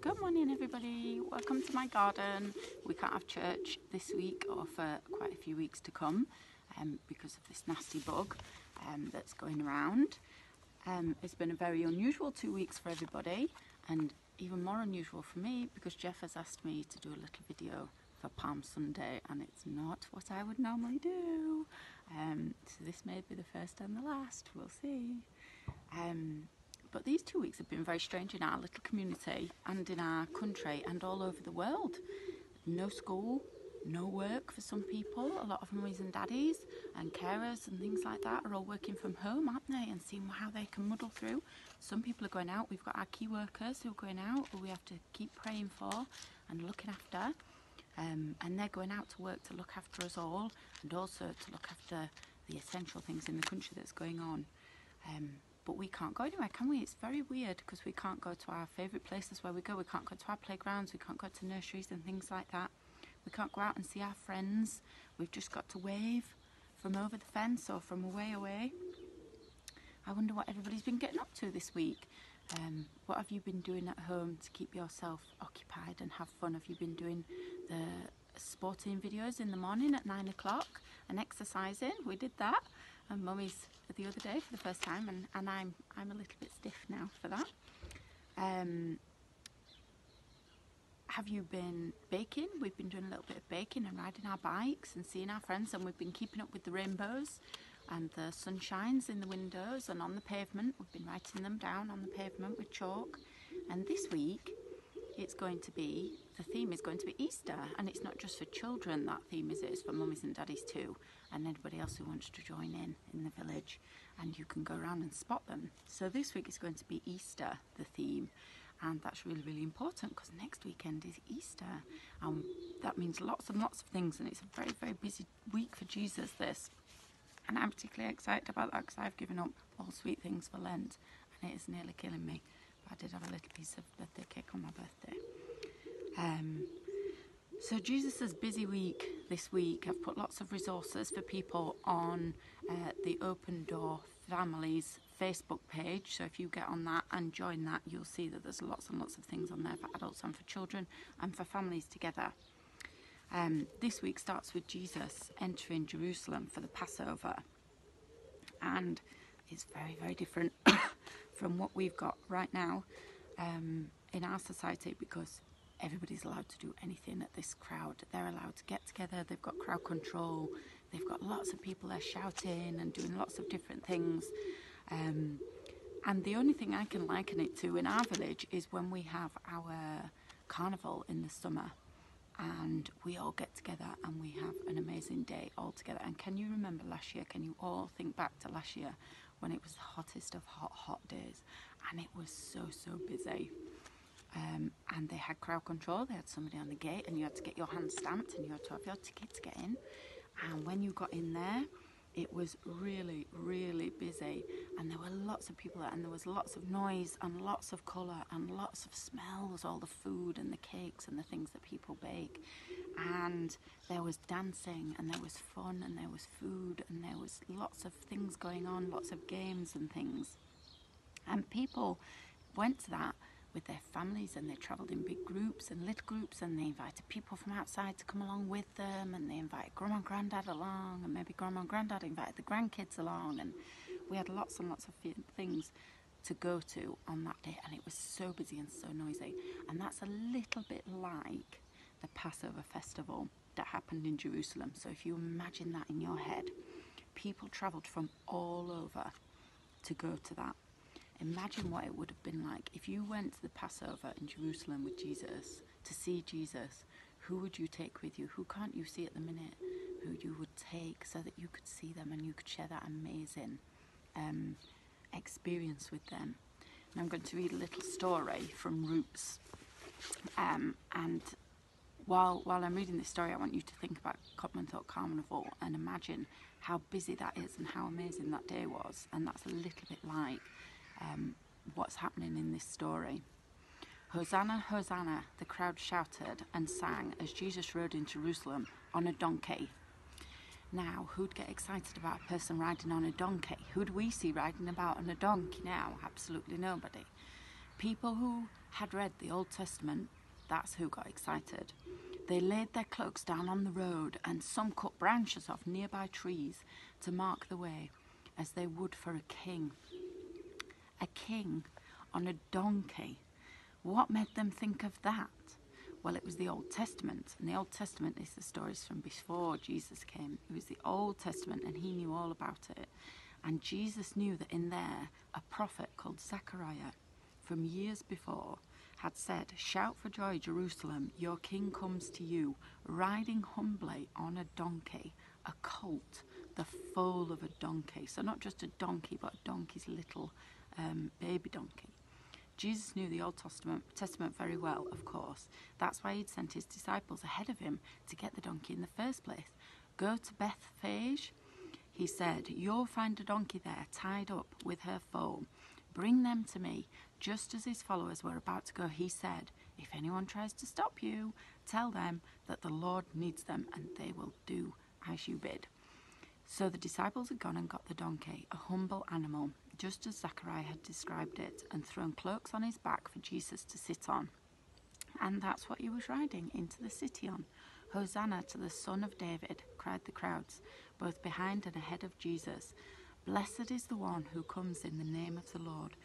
Good morning everybody, welcome to my garden. We can't have church this week or for quite a few weeks to come because of this nasty bug that's going around. It's been a very unusual 2 weeks for everybody, and even more unusual for me because Jeff has asked me to do a little video for Palm Sunday, and it's not what I would normally do. So this may be the first and the last, we'll see. But these 2 weeks have been very strange in our little community and in our country and all over the world. No school, no work for some people. A lot of mummies and daddies and carers and things like that are all working from home, aren't they? And seeing how they can muddle through. Some people are going out. We've got our key workers who are going out, who we have to keep praying for and looking after. And they're going out to work to look after us all, and also to look after the essential things in the country that's going on. But we can't go anywhere, can we? It's very weird because we can't go to our favourite places where we go. We can't go to our playgrounds, we can't go to nurseries and things like that. We can't go out and see our friends. We've just got to wave from over the fence or from way away. I wonder what everybody's been getting up to this week. What have you been doing at home to keep yourself occupied and have fun? Have you been doing the sporting videos in the morning at 9 o'clock and exercising? We did that. And Mummy's the other day for the first time, and I'm a little bit stiff now for that. Have you been baking? We've been doing a little bit of baking and riding our bikes and seeing our friends, and we've been keeping up with the rainbows and the sunshines in the windows and on the pavement. We've been writing them down on the pavement with chalk. And this week it's going to be, the theme is going to be Easter, and it's not just for children, that theme is, it's for mummies and daddies too, and anybody else who wants to join in the village, and you can go around and spot them. So this week is going to be Easter, the theme, and that's really, really important because next weekend is Easter. That means lots and lots of things, and it's a very, very busy week for Jesus, this. And I'm particularly excited about that because I've given up all sweet things for Lent, and it is nearly killing me. But I did have a little piece of birthday cake on my birthday. So Jesus' busy week this week. I've put lots of resources for people on the Open Door Families Facebook page. So if you get on that and join that, you'll see that there's lots and lots of things on there for adults and for children and for families together. This week starts with Jesus entering Jerusalem for the Passover, and it's very, very different from what we've got right now in our society, because everybody's allowed to do anything at this crowd. They're allowed to get together, they've got crowd control, they've got lots of people there shouting and doing lots of different things. And the only thing I can liken it to in our village is when we have our Carnival in the summer, and we all get together and we have an amazing day all together. And can you remember last year? Can you all think back to last year when it was the hottest of hot days, and it was so busy? And they had crowd control. They had somebody on the gate, and you had to get your hand stamped, and you had to have your ticket to get in. And when you got in there, it was really, really busy, and there were lots of people there, and there was lots of noise and lots of colour and lots of smells, all the food and the cakes and the things that people bake. And there was dancing, and there was fun, and there was food, and there was lots of things going on, lots of games and things. And people went to that with their families, and they travelled in big groups and little groups, and they invited people from outside to come along with them, and they invited Grandma and Grandad along, and maybe Grandma and Grandad invited the grandkids along, and we had lots and lots of things to go to on that day, and it was so busy and so noisy. And that's a little bit like the Passover festival that happened in Jerusalem. So if you imagine that in your head, people travelled from all over to go to that. Imagine what it would have been like if you went to the Passover in Jerusalem with Jesus, to see Jesus. Who would you take with you? Who can't you see at the minute? Who you would take so that you could see them and you could share that amazing experience with them. And I'm going to read a little story from Roots. And while I'm reading this story, I want you to think about Copmanthorpe Carnival and imagine how busy that is and how amazing that day was. And that's a little bit like what's happening in this story. Hosanna, Hosanna, the crowd shouted and sang as Jesus rode in Jerusalem on a donkey. Now, who'd get excited about a person riding on a donkey? Who'd we see riding about on a donkey now? Absolutely nobody. People who had read the Old Testament, that's who got excited. They laid their cloaks down on the road, and some cut branches off nearby trees to mark the way, as they would for a king. A king on a donkey. What made them think of that? Well, it was the Old Testament, and the Old Testament is the stories from before Jesus came. It was the Old Testament, and he knew all about it. And Jesus knew that in there, a prophet called Zechariah, from years before, had said, "Shout for joy, Jerusalem, your king comes to you, riding humbly on a donkey, a colt, the foal of a donkey." So not just a donkey, but a donkey's little baby donkey. Jesus knew the Old Testament very well, of course. That's why he'd sent his disciples ahead of him to get the donkey in the first place. "Go to Bethphage," he said. "You'll find a donkey there, tied up with her foal. Bring them to me." Just as his followers were about to go, he said, "If anyone tries to stop you, tell them that the Lord needs them, and they will do as you bid." So the disciples had gone and got the donkey, a humble animal, just as Zechariah had described it, and thrown cloaks on his back for Jesus to sit on. And that's what he was riding into the city on. "Hosanna to the Son of David," cried the crowds, both behind and ahead of Jesus. "Blessed is the one who comes in the name of the Lord.